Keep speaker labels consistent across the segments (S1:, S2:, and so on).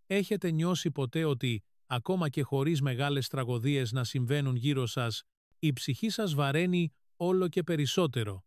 S1: Έχετε νιώσει ποτέ ότι, ακόμα και χωρίς μεγάλες τραγωδίες να συμβαίνουν γύρω σας, η ψυχή σας βαραίνει όλο και περισσότερο?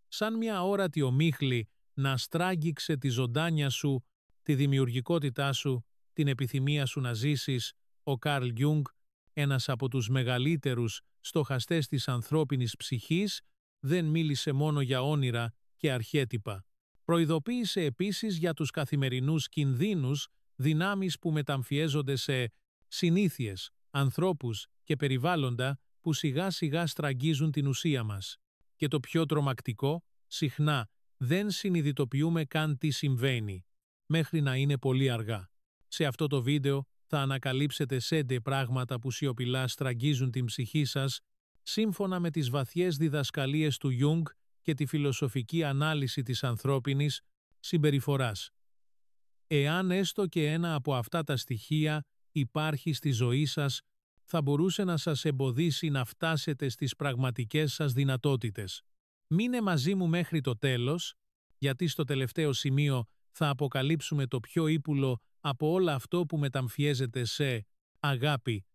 S1: Σαν μια αόρατη ομίχλη να στράγγιξε τη ζωντάνια σου, τη δημιουργικότητά σου, την επιθυμία σου να ζήσεις, ο Καρλ Γιούγκ, ένας από τους μεγαλύτερους στοχαστές της ανθρώπινης ψυχής, δεν μίλησε μόνο για όνειρα και αρχέτυπα. Προειδοποίησε επίσης για τους καθημερινούς κινδύνους, δυνάμεις που μεταμφιέζονται σε συνήθειες, ανθρώπους και περιβάλλοντα που σιγά σιγά στραγγίζουν την ουσία μας. Και το πιο τρομακτικό, συχνά δεν συνειδητοποιούμε καν τι συμβαίνει, μέχρι να είναι πολύ αργά. Σε αυτό το βίντεο θα ανακαλύψετε 5 πράγματα που σιωπηλά στραγγίζουν την ψυχή σας, σύμφωνα με τις βαθιές διδασκαλίες του Γιούγκ και τη φιλοσοφική ανάλυση της ανθρώπινης συμπεριφοράς. Εάν έστω και ένα από αυτά τα στοιχεία υπάρχει στη ζωή σας, θα μπορούσε να σας εμποδίσει να φτάσετε στις πραγματικές σας δυνατότητες. Μείνε μαζί μου μέχρι το τέλος, γιατί στο τελευταίο σημείο θα αποκαλύψουμε το πιο ύπουλο από όλο αυτό που μεταμφιέζεται σε αγάπη,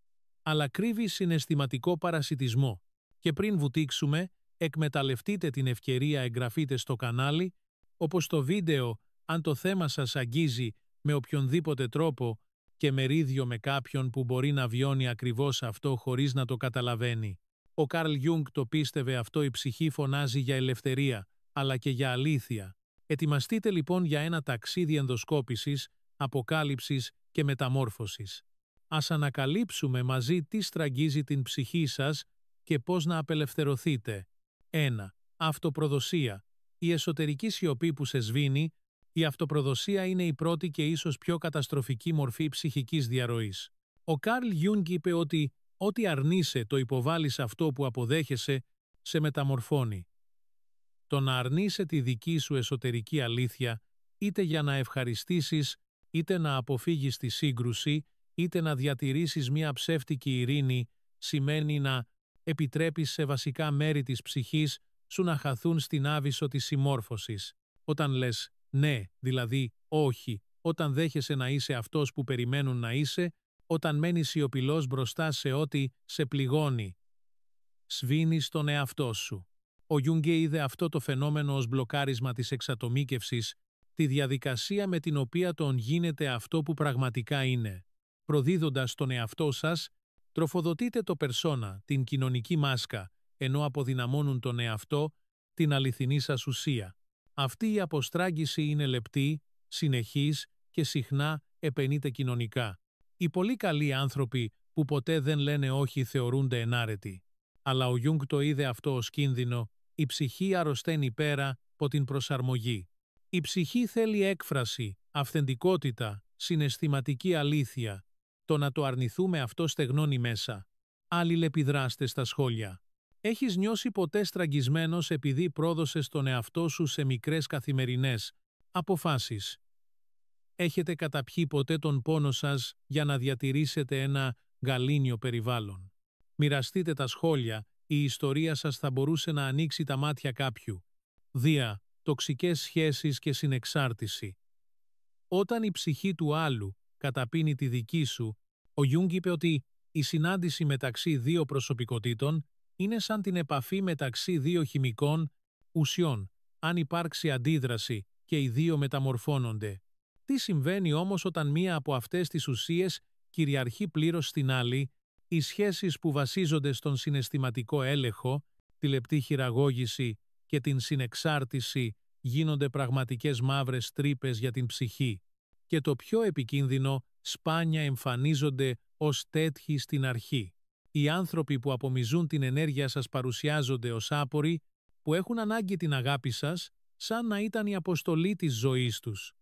S1: αλλά κρύβει συναισθηματικό παρασιτισμό. Και πριν βουτήξουμε, εκμεταλλευτείτε την ευκαιρία, εγγραφείτε στο κανάλι, όπως το βίντεο, αν το θέμα σας αγγίζει με οποιονδήποτε τρόπο, και μερίδιο με κάποιον που μπορεί να βιώνει ακριβώς αυτό χωρίς να το καταλαβαίνει. Ο Καρλ Γιούγκ το πίστευε αυτό, η ψυχή φωνάζει για ελευθερία, αλλά και για αλήθεια. Ετοιμαστείτε λοιπόν για ένα ταξίδι ενδοσκόπησης, αποκάλυψης και μεταμόρφωσης. Ας ανακαλύψουμε μαζί τι στραγγίζει την ψυχή σας και πώς να απελευθερωθείτε. 1. Αυτοπροδοσία. Η εσωτερική σιωπή που σε σβήνει. Η αυτοπροδοσία είναι η πρώτη και ίσως πιο καταστροφική μορφή ψυχικής διαρροής. Ο Καρλ Γιούγκ είπε ότι ό,τι αρνείσαι το υποβάλλεις, αυτό που αποδέχεσαι σε μεταμορφώνει. Το να αρνείσαι τη δική σου εσωτερική αλήθεια, είτε για να ευχαριστήσεις, είτε να αποφύγεις τη σύγκρουση, είτε να διατηρήσεις μια ψεύτικη ειρήνη, σημαίνει να επιτρέπεις σε βασικά μέρη της ψυχής σου να χαθούν στην άβυσσο της συμμόρφωσης. Όταν λες ναι, δηλαδή όχι, όταν δέχεσαι να είσαι αυτός που περιμένουν να είσαι, όταν μένεις σιωπηλός μπροστά σε ό,τι σε πληγώνει, σβήνεις τον εαυτό σου. Ο Γιούγκ είδε αυτό το φαινόμενο ως μπλοκάρισμα της εξατομίκευσης, τη διαδικασία με την οποία τον γίνεται αυτό που πραγματικά είναι. Προδίδοντας τον εαυτό σας, τροφοδοτείτε το περσόνα, την κοινωνική μάσκα, ενώ αποδυναμώνουν τον εαυτό, την αληθινή σας ουσία. Αυτή η αποστράγγιση είναι λεπτή, συνεχής και συχνά επενείται κοινωνικά. Οι πολύ καλοί άνθρωποι που ποτέ δεν λένε όχι θεωρούνται ενάρετοι. Αλλά ο Γιούγκ το είδε αυτό ως κίνδυνο. Η ψυχή αρρωσταίνει πέρα από την προσαρμογή. Η ψυχή θέλει έκφραση, αυθεντικότητα, συναισθηματική αλήθεια. Το να το αρνηθούμε αυτό στεγνώνει μέσα. Αλληλεπιδράστε στα σχόλια. Έχεις νιώσει ποτέ στραγγισμένος επειδή πρόδωσες τον εαυτό σου σε μικρές καθημερινές αποφάσεις? Έχετε καταπιεί ποτέ τον πόνο σας για να διατηρήσετε ένα γαλήνιο περιβάλλον? Μοιραστείτε τα σχόλια, η ιστορία σας θα μπορούσε να ανοίξει τα μάτια κάποιου. 2. Τοξικές σχέσεις και συνεξάρτηση. Όταν η ψυχή του άλλου καταπίνει τη δική σου, ο Γιούγκ είπε ότι η συνάντηση μεταξύ δύο προσωπικότητων είναι σαν την επαφή μεταξύ δύο χημικών ουσιών. Αν υπάρξει αντίδραση και οι δύο μεταμορφώνονται. Τι συμβαίνει όμως όταν μία από αυτές τις ουσίες κυριαρχεί πλήρως στην άλλη? Οι σχέσεις που βασίζονται στον συναισθηματικό έλεγχο, τη λεπτή χειραγώγηση και την συνεξάρτηση γίνονται πραγματικές μαύρες τρύπες για την ψυχή. Και το πιο επικίνδυνο, σπάνια εμφανίζονται ως τέτοιοι στην αρχή. Οι άνθρωποι που απομυζούν την ενέργεια σας παρουσιάζονται ως άποροι, που έχουν ανάγκη την αγάπη σας, σαν να ήταν η αποστολή της ζωής τους.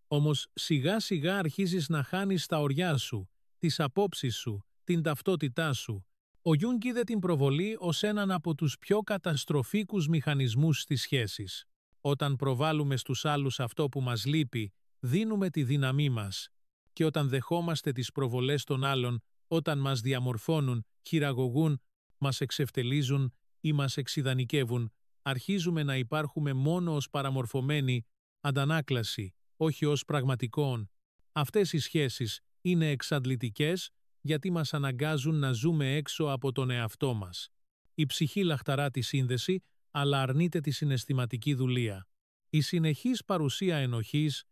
S1: Όμως σιγά σιγά αρχίζεις να χάνεις τα ωριά σου, τις απόψεις σου, την ταυτότητά σου. Ο Γιούγκ είδε την προβολή ως έναν από τους πιο καταστροφικούς μηχανισμούς στις σχέσεις. Όταν προβάλλουμε στους άλλους αυτό που μας λείπει, δίνουμε τη δύναμή μας. Και όταν δεχόμαστε τις προβολές των άλλων, όταν μας διαμορφώνουν, χειραγωγούν, μας εξευτελίζουν ή μας εξιδανικεύουν, αρχίζουμε να υπάρχουμε μόνο ως παραμορφωμένοι, αντανάκλαση, όχι ως πραγματικόν. Αυτές οι σχέσεις είναι εξαντλητικές γιατί μας αναγκάζουν να ζούμε έξω από τον εαυτό μας. Η ψυχή λαχταρά τη σύνδεση, αλλά αρνείται τη συναισθηματική δουλεία. Η συνεχής παρουσία ενοχής,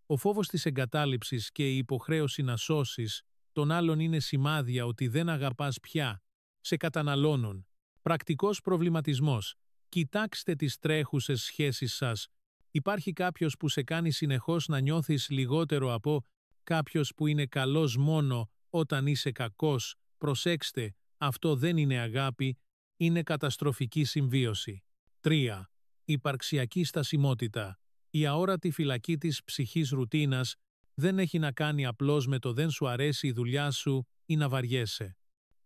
S1: ο φόβος της εγκατάλειψης και η υποχρέωση να σώσεις τον άλλον είναι σημάδια ότι δεν αγαπάς πια, σε καταναλώνουν. Πρακτικός προβληματισμός. Κοιτάξτε τις τρέχουσες σχέσεις σας. Υπάρχει κάποιος που σε κάνει συνεχώς να νιώθεις λιγότερο από κάποιος που είναι καλός μόνο όταν είσαι κακός. Προσέξτε, αυτό δεν είναι αγάπη, είναι καταστροφική συμβίωση. 3. Υπαρξιακή στασιμότητα. Η αόρατη φυλακή της ψυχής ρουτίνας δεν έχει να κάνει απλώς με το δεν σου αρέσει η δουλειά σου ή να βαριέσαι.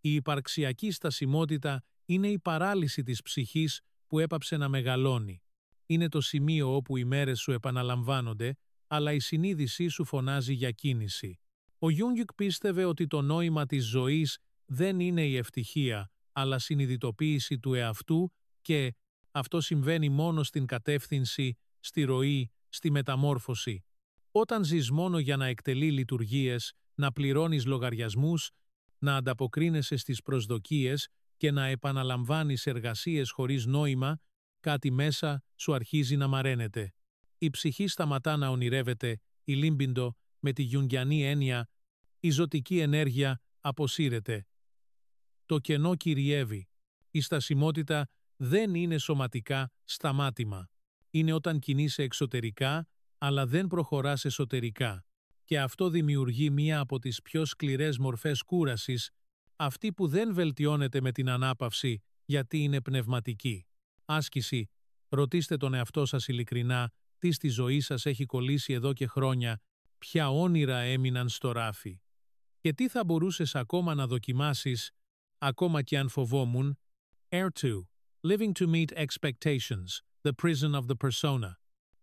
S1: Η υπαρξιακή στασιμότητα είναι η παράλυση της ψυχής που έπαψε να μεγαλώνει. Είναι το σημείο όπου οι μέρες σου επαναλαμβάνονται, αλλά η συνείδησή σου φωνάζει για κίνηση. Ο Γιούγκ πίστευε ότι το νόημα της ζωής δεν είναι η ευτυχία, αλλά συνειδητοποίηση του εαυτού και αυτό συμβαίνει μόνο στην κατεύθυνση, στη ροή, στη μεταμόρφωση. Όταν ζεις μόνο για να εκτελεί λειτουργίες, να πληρώνεις λογαριασμούς, να ανταποκρίνεσαι στις προσδοκίες και να επαναλαμβάνεις εργασίες χωρίς νόημα, κάτι μέσα σου αρχίζει να μαραίνεται. Η ψυχή σταματά να ονειρεύεται, η λίμπιντο, με τη γιουνγκιανή έννοια, η ζωτική ενέργεια αποσύρεται. Το κενό κυριεύει. Η στασιμότητα δεν είναι σωματικά σταμάτημα. Είναι όταν κινείσαι εξωτερικά, αλλά δεν προχωράς εσωτερικά. Και αυτό δημιουργεί μία από τις πιο σκληρές μορφές κούρασης, αυτή που δεν βελτιώνεται με την ανάπαυση, γιατί είναι πνευματική. Άσκηση. Ρωτήστε τον εαυτό σας ειλικρινά τι στη ζωή σας έχει κολλήσει εδώ και χρόνια, ποια όνειρα έμειναν στο ράφι. Και τι θα μπορούσες ακόμα να δοκιμάσεις, ακόμα και αν φοβόμουν. Air 2. Living to meet expectations. The prison of the persona.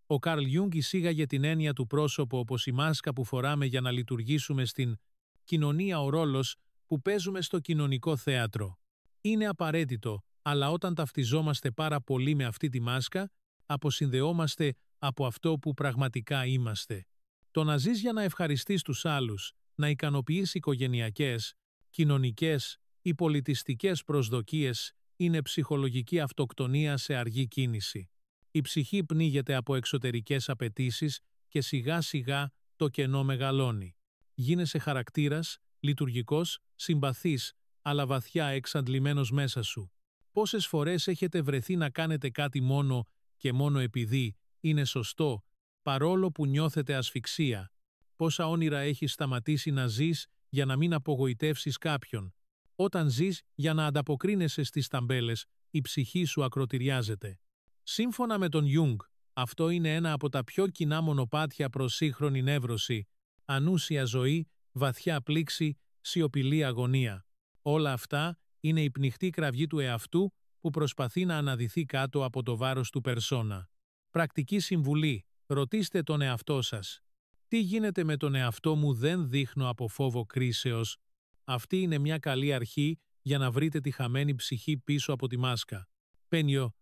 S1: Ο Καρλ Γιούγκ εισήγαγε την έννοια του πρόσωπου όπως η μάσκα που φοράμε για να λειτουργήσουμε στην κοινωνία, ο ρόλος που παίζουμε στο κοινωνικό θέατρο. Είναι απαραίτητο, αλλά όταν ταυτιζόμαστε πάρα πολύ με αυτή τη μάσκα, αποσυνδεόμαστε από αυτό που πραγματικά είμαστε. Το να ζεις για να ευχαριστείς τους άλλους, να ικανοποιείς οικογενειακές, κοινωνικές ή πολιτιστικές προσδοκίες είναι ψυχολογική αυτοκτονία σε αργή κίνηση. Η ψυχή πνίγεται από εξωτερικές απαιτήσεις και σιγά σιγά το κενό μεγαλώνει. Γίνεσαι χαρακτήρας, λειτουργικός, συμπαθής, αλλά βαθιά εξαντλημένος μέσα σου. Πόσες φορές έχετε βρεθεί να κάνετε κάτι μόνο και μόνο επειδή είναι σωστό, παρόλο που νιώθετε ασφυξία? Πόσα όνειρα έχεις σταματήσει να ζεις για να μην απογοητεύσεις κάποιον? Όταν ζεις για να ανταποκρίνεσαι στις ταμπέλες, η ψυχή σου ακροτηριάζεται. Σύμφωνα με τον Γιούγκ, αυτό είναι ένα από τα πιο κοινά μονοπάτια προς σύγχρονη νεύρωση, ανούσια ζωή, βαθιά πλήξη, σιωπηλή αγωνία. Όλα αυτά είναι η πνιχτή κραυγή του εαυτού που προσπαθεί να αναδυθεί κάτω από το βάρος του περσόνα. Πρακτική συμβουλή. Ρωτήστε τον εαυτό σας. Τι γίνεται με τον εαυτό μου? Δεν δείχνω από φόβο κρίσεως? Αυτή είναι μια καλή αρχή για να βρείτε τη χαμένη ψυχή πίσω από τη μάσκα. Πένιο.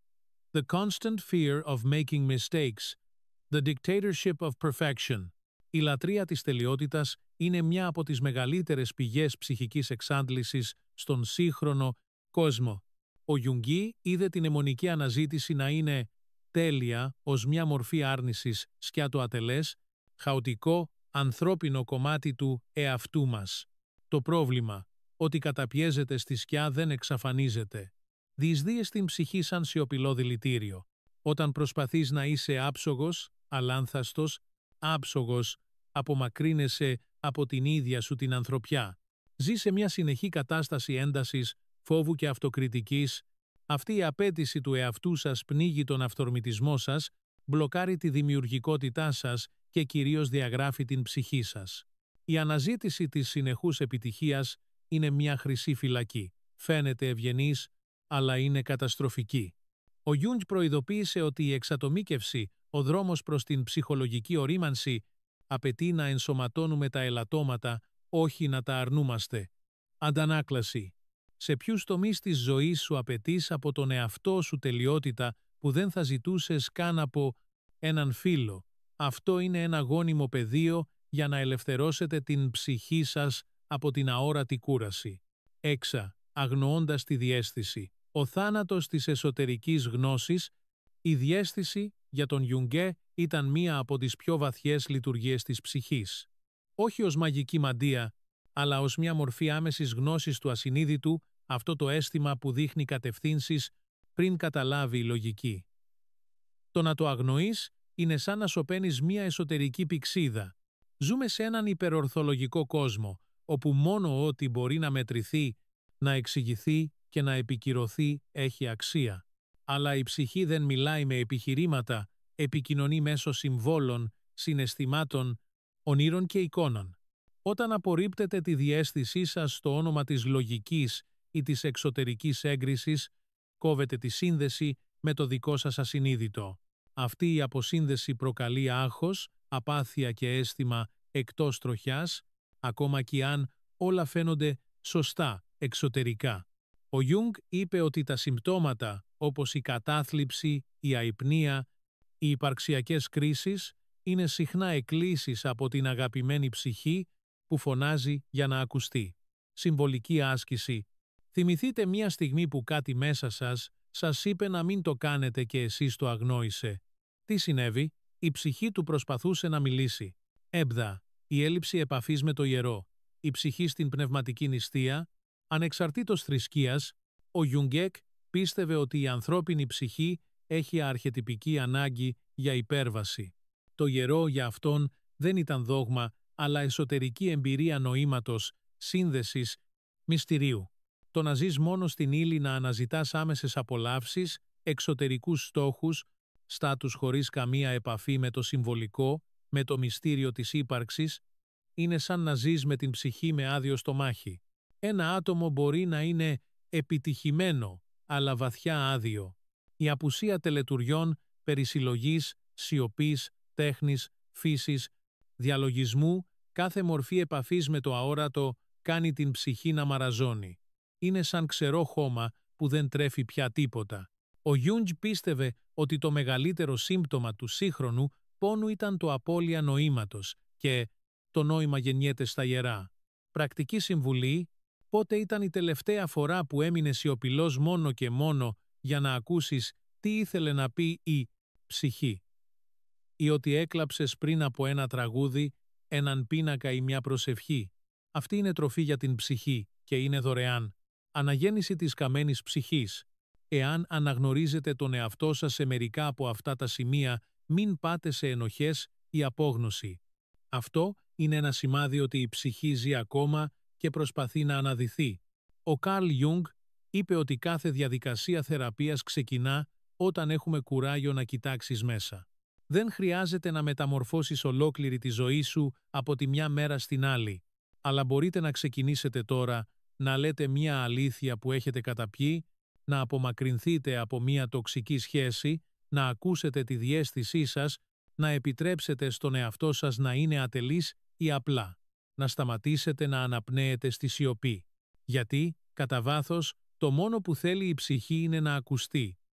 S1: The constant fear of making mistakes. The dictatorship of perfection. Η λατρεία της τελειότητας είναι μια από τις μεγαλύτερες πηγές ψυχικής εξάντλησης στον σύγχρονο κόσμο. Ο Γιουγκί είδε την αιμονική αναζήτηση να είναι τέλεια ως μια μορφή άρνησης σκιά το ατελές, χαοτικό, ανθρώπινο κομμάτι του εαυτού μας. Το πρόβλημα, ότι καταπιέζεται στη σκιά, δεν εξαφανίζεται. Διεισδύει στην ψυχή σαν σιωπηλό δηλητήριο. Όταν προσπαθείς να είσαι άψογος, αλάνθαστος, άψογος, απομακρύνεσαι από την ίδια σου την ανθρωπιά. Ζεις σε μια συνεχή κατάσταση έντασης, φόβου και αυτοκριτικής. Αυτή η απέτηση του εαυτού σας πνίγει τον αυθορμητισμό σας, μπλοκάρει τη δημιουργικότητά σας και κυρίως διαγράφει την ψυχή σας. Η αναζήτηση της συνεχούς επιτυχίας είναι μια χρυσή φυλακή. Φαίνεται ευγενής, αλλά είναι καταστροφική. Ο Γιούγκ προειδοποίησε ότι η εξατομίκευση, ο δρόμος προς την ψυχολογική ορίμανση, απαιτεί να ενσωματώνουμε τα ελαττώματα, όχι να τα αρνούμαστε. Αντανάκλαση. Σε ποιους τομείς της ζωής σου απαιτείς από τον εαυτό σου τελειότητα που δεν θα ζητούσες καν από έναν φίλο? Αυτό είναι ένα γόνιμο πεδίο για να ελευθερώσετε την ψυχή σας από την αόρατη κούραση. 6. Αγνοώντας τη διαίσθηση. Ο θάνατος της εσωτερικής γνώσης. Η διαίσθηση, για τον Γιουγκέ, ήταν μία από τις πιο βαθιές λειτουργίες της ψυχής. Όχι ως μαγική μαντεία, αλλά ως μια μορφή άμεσης γνώσης του ασυνείδητου, αυτό το αίσθημα που δείχνει κατευθύνσεις πριν καταλάβει η λογική. Το να το αγνοείς είναι σαν να σωπαίνεις μία εσωτερική πυξίδα. Ζούμε σε έναν υπερορθολογικό κόσμο, όπου μόνο ό,τι μπορεί να μετρηθεί, να εξηγηθεί και να επικυρωθεί έχει αξία. Αλλά η ψυχή δεν μιλάει με επιχειρήματα, επικοινωνεί μέσω συμβόλων, συναισθημάτων, ονείρων και εικόνων. Όταν απορρίπτετε τη διαίσθησή σας στο όνομα της λογικής ή της εξωτερικής έγκρισης, κόβετε τη σύνδεση με το δικό σας ασυνείδητο. Αυτή η αποσύνδεση προκαλεί άγχος, απάθεια και αίσθημα εκτός τροχιάς, ακόμα κι αν όλα φαίνονται σωστά εξωτερικά. Ο Γιούγκ είπε ότι τα συμπτώματα, όπως η κατάθλιψη, η αϊπνία, οι υπαρξιακές κρίσεις, είναι συχνά εκκλήσεις από την αγαπημένη ψυχή που φωνάζει για να ακουστεί. Συμβολική άσκηση. Θυμηθείτε μια στιγμή που κάτι μέσα σας είπε να μην το κάνετε και εσείς το αγνόησε. Τι συνέβη? Η ψυχή του προσπαθούσε να μιλήσει. 7. Η έλλειψη επαφής με το ιερό. Η ψυχή στην πνευματική νηστεία. Ανεξαρτήτως θρησκείας, ο Γιουγκέκ πίστευε ότι η ανθρώπινη ψυχή έχει αρχετυπική ανάγκη για υπέρβαση. Το ιερό για αυτόν δεν ήταν δόγμα, αλλά εσωτερική εμπειρία νοήματος, σύνδεσης, μυστηρίου. Το να ζεις μόνο στην ύλη να αναζητάς άμεσες απολαύσεις, εξωτερικούς στόχους, στάτους χωρίς καμία επαφή με το συμβολικό, με το μυστήριο της ύπαρξης, είναι σαν να ζεις με την ψυχή με άδειο στομάχι. Ένα άτομο μπορεί να είναι επιτυχημένο, αλλά βαθιά άδειο. Η απουσία τελετουριών, περισυλλογής, σιωπής, τέχνης, φύσης, διαλογισμού, κάθε μορφή επαφής με το αόρατο κάνει την ψυχή να μαραζώνει. Είναι σαν ξερό χώμα που δεν τρέφει πια τίποτα. Ο Γιούγκ πίστευε ότι το μεγαλύτερο σύμπτωμα του σύγχρονου πόνου ήταν το απώλεια νοήματος και το νόημα γεννιέται στα ιερά. Πρακτική συμβουλή: πότε ήταν η τελευταία φορά που έμεινε σιωπηλός μόνο και μόνο για να ακούσεις τι ήθελε να πει η ψυχή? Ή ότι έκλαψες πριν από ένα τραγούδι, έναν πίνακα ή μια προσευχή? Αυτή είναι τροφή για την ψυχή και είναι δωρεάν. Αναγέννηση της καμένης ψυχής. Εάν αναγνωρίζετε τον εαυτό σας σε μερικά από αυτά τα σημεία, μην πάτε σε ενοχές ή απόγνωση. Αυτό είναι ένα σημάδι ότι η ψυχή ζει ακόμα και προσπαθεί να αναδυθεί. Ο Καρλ Γιούγκ είπε ότι κάθε διαδικασία θεραπείας ξεκινά όταν έχουμε κουράγιο να κοιτάξεις μέσα. Δεν χρειάζεται να μεταμορφώσεις ολόκληρη τη ζωή σου από τη μια μέρα στην άλλη, αλλά μπορείτε να ξεκινήσετε τώρα να λέτε μια αλήθεια που έχετε καταπιεί, να απομακρυνθείτε από μια τοξική σχέση, να ακούσετε τη διαίσθησή σας, να επιτρέψετε στον εαυτό σας να είναι ατελής ή απλά, να σταματήσετε να αναπνέετε στη σιωπή. Γιατί, κατά βάθος, το μόνο που θέλει η ψυχή είναι να ακουστεί,